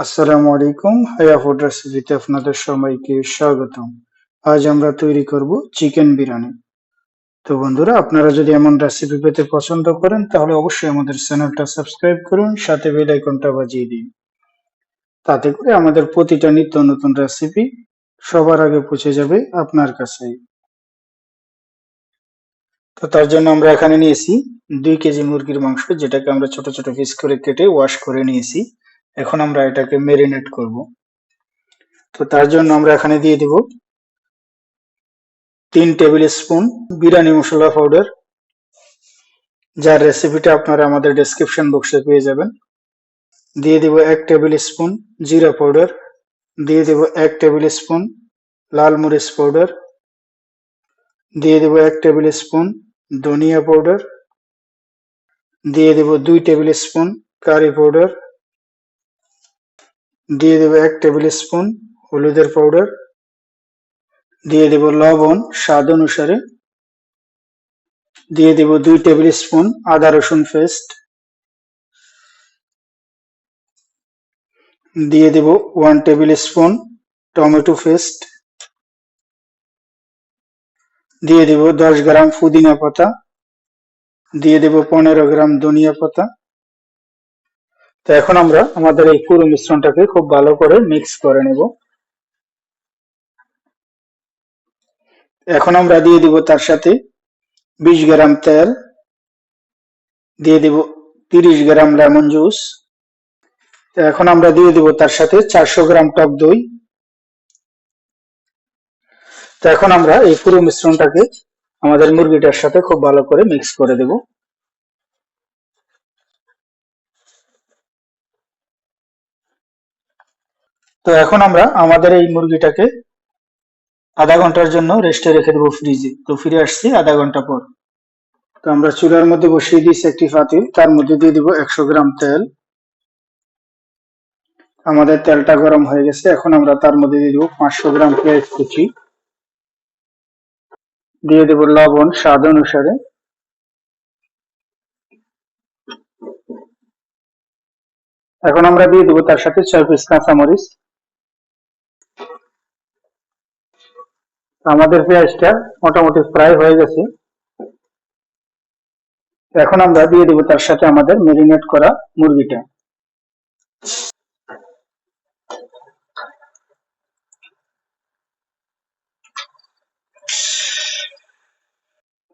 আসসালামু আলাইকুম। হায়া ফুড রেসিপিতে আপনাদের সবাইকে স্বাগতম। আজ আমরা তৈরি করব চিকেন বিরিয়ানি। তো বন্ধুরা, আপনারা যদি এমন রেসিপি পেতে পছন্দ করেন তাহলে অবশ্যই আমাদের চ্যানেলটা সাবস্ক্রাইব করুন, সাথে বেল আইকনটা বাজিয়ে দিন। তাতে করে আমাদের প্রতিটা নিত্য নতুন রেসিপি সবার আগে পৌঁছে যাবে আপনার কাছে। তো তার জন্য আমরা এখানে নিয়েছি 2 কেজি মুরগির মাংস, যেটাকে আমরা ছোট ছোট পিস করে কেটে ওয়াশ করে নিয়েছি। এখন আমরা এটাকে ম্যারিনেট করব। তো তার জন্য আমরা এখানে দিয়ে দিব 3 টেবিল স্পুন বিরিয়ানি মশলা পাউডার, যার রেসিপিটা আপনারা আমাদের ডেসক্রিপশন বক্সে পেয়ে যাবেন। দিয়ে দিব 1 টেবিল স্পুন জিরা পাউডার, দিয়ে দিব 1 টেবিল স্পুন লাল মরিচ পাউডার, দিয়ে দিব 1 টেবিল স্পুন ধনিয়া পাউডার, দিয়ে দিব 2 টেবিল স্পুন কারি পাউডার, দিয়ে দিব 1 টেবিল স্পুন হলুদের পাউডার, দিয়ে দিব লবণ স্বাদ অনুসারে, দিয়ে দিব 2 টেবিল স্পুন আদা রসুন পেস্ট, দিয়ে দিব 1 টেবিল স্পুন টমেটো পেস্ট, দিয়ে দিব 10 গ্রাম পুদিনা পাতা, দিয়ে দেব 15 গ্রাম ধনিয়া পাতা। তো এখন আমরা আমাদের এই পুরো মিশ্রণটাকে খুব ভালো করে মিক্স করে নেব। এখন আমরা দিয়ে দিব তার সাথে 20 গ্রাম তেল, দিয়ে দিব 30 গ্রাম লেমন জুস। তো এখন আমরা দিয়ে দিব তার সাথে 400 গ্রাম টক দই। তো এখন আমরা এই পুরো মিশ্রণটাকে আমাদের মুরগিটার সাথে খুব ভালো করে মিক্স করে দেব। তো এখন আমরা আমাদের এই মুরগিটাকে আধা ঘন্টার জন্য রেস্টে রেখে দেবো ফ্রিজে। তো ফিরে আসছি আধা ঘন্টা পর। তো আমরা চুলার মধ্যে বসিয়ে দিয়েছি একটি পাতিল, তার মধ্যে দিয়ে দিব 100 গ্রাম তেল। আমাদের তেলটা গরম হয়ে গেছে। এখন আমরা তার মধ্যে দিয়ে দিব 500 গ্রাম পেঁয়াজ কুচি, দিয়ে দেব লবণ স্বাদ অনুসারে, এখন আমরা দিয়ে দেবো তার সাথে 6 পিস কাঁচামরিচ। আমাদের পেঁয়াজটা মোটামুটি প্রায় হয়ে গেছে। এখন আমরা দিয়ে দেবো তার সাথে আমাদের ম্যারিনেট করা মুরগিটা।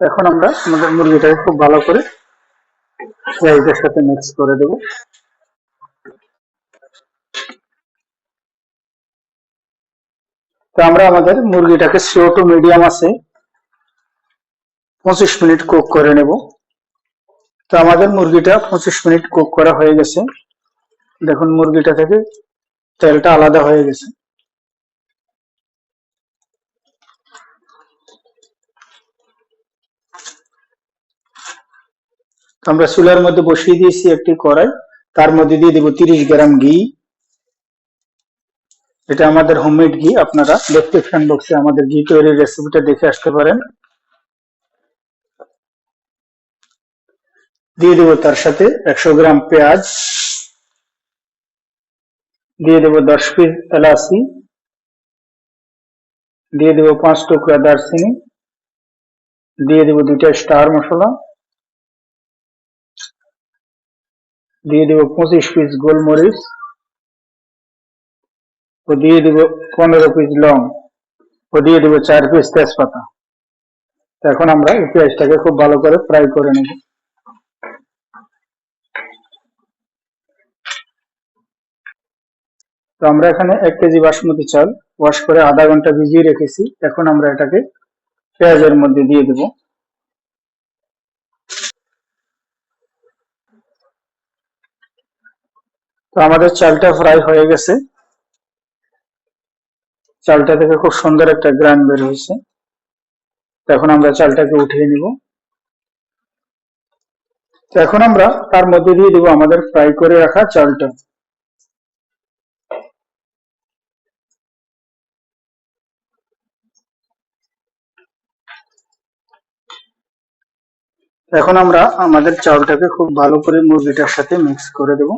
এখন আমরা আমাদের মুরগিটাকে খুব ভালো করে পেঁয়াজের সাথে মিক্স করে দেবো। তো আমরা আমাদের মুরগিটাকে স্লো টু মিডিয়াম আছে 25 মিনিট কুক করে নেব। তো আমাদের মুরগিটা 25 মিনিট কুক করা হয়ে গেছে। দেখুন মুরগিটা থেকে তেলটা আলাদা হয়ে গেছে। আমরা চুলার মধ্যে বসিয়ে দিয়েছি একটি কড়াই, তার মধ্যে দিয়ে দেবো 30 গ্রাম ঘি। এটা আমাদের হোমমেড ঘি, আপনারা ডেসক্রিপশন বক্সে আমাদের ঘি তৈরির রেসিপিটা দেখে আসতে পারেন। দিয়ে দেবো তার সাথে 100 গ্রাম পেঁয়াজ, দিয়ে দেবো 10 পিস এলাচি, দিয়ে দেবো 5 টুকরা দারচিনি, দিয়ে দেবো 2টা স্টার মশলা, দিয়ে দেবো 25 পিস গোলমরিচ, ও দিয়ে দেবো 15 পিস লং, ও দিয়ে দেবো 4 পিস তেজপাতা। এখন আমরা এই পেঁয়াজটাকে খুব ভালো করে ফ্রাই করে নেব। তো আমরা এখানে 1 কেজি বাসমতি চাল ওয়াশ করে আধা ঘন্টা ভিজিয়ে রেখেছি। এখন আমরা এটাকে পেঁয়াজের মধ্যে দিয়ে দেব। তো আমাদের চালটা ফ্রাই হয়ে গেছে। চালটা থেকে খুব সুন্দর একটা গ্রান বের হয়েছে। এখন আমরা চালটাকে উঠিয়ে নিব। তো এখন আমরা তার মধ্যে দিয়ে দেবো আমাদের ফ্রাই করে রাখা চালটা। এখন আমরা আমাদের চালটাকে খুব ভালো করে মুরগিটার সাথে মিক্স করে দেব।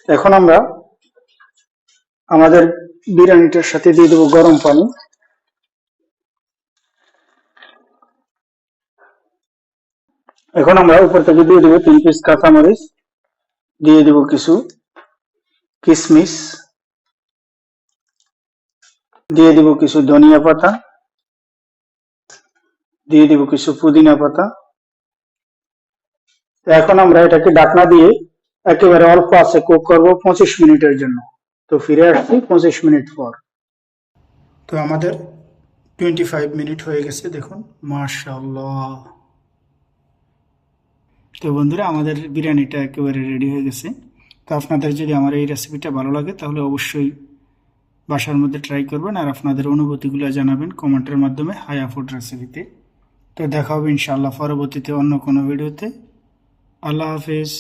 এখন আমরা আমাদের বিরিয়ানিটার সাথে দিয়ে দেবো গরম পানি। এখন আমরা উপর থেকে দিয়ে দেবো 3 পিস কাঁচামরিচ, দিয়ে দেবো কিছু কিশমিশ, দিয়ে দেবো কিছু ধনিয়া পাতা, দিয়ে দেবো কিছু পুদিনা পাতা। এখন আমরা এটাকে ঢাকনা দিয়ে একেবারে অল্প আঁচে কুক করবো 25 মিনিটের জন্য। তো ফিরে আসছি 25 মিনিট পর। তো আমাদের 25 মিনিট হয়ে গেছে, দেখুন মাশাআল্লাহ। তো বন্ধুরা, আমাদের বিরিয়ানিটা একেবারে রেডি হয়ে গেছে। তো আপনাদের যদি আমার এই রেসিপিটা ভালো লাগে তাহলে অবশ্যই বাসার মধ্যে ট্রাই করবেন, আর আপনাদের অনুভূতিগুলো জানাবেন কমেন্টের মাধ্যমে হায়া ফুড রেসিপিতে। তো দেখা হবে ইনশাআল্লাহ পরবর্তীতে অন্য কোনো ভিডিওতে। আল্লাহ হাফেজ।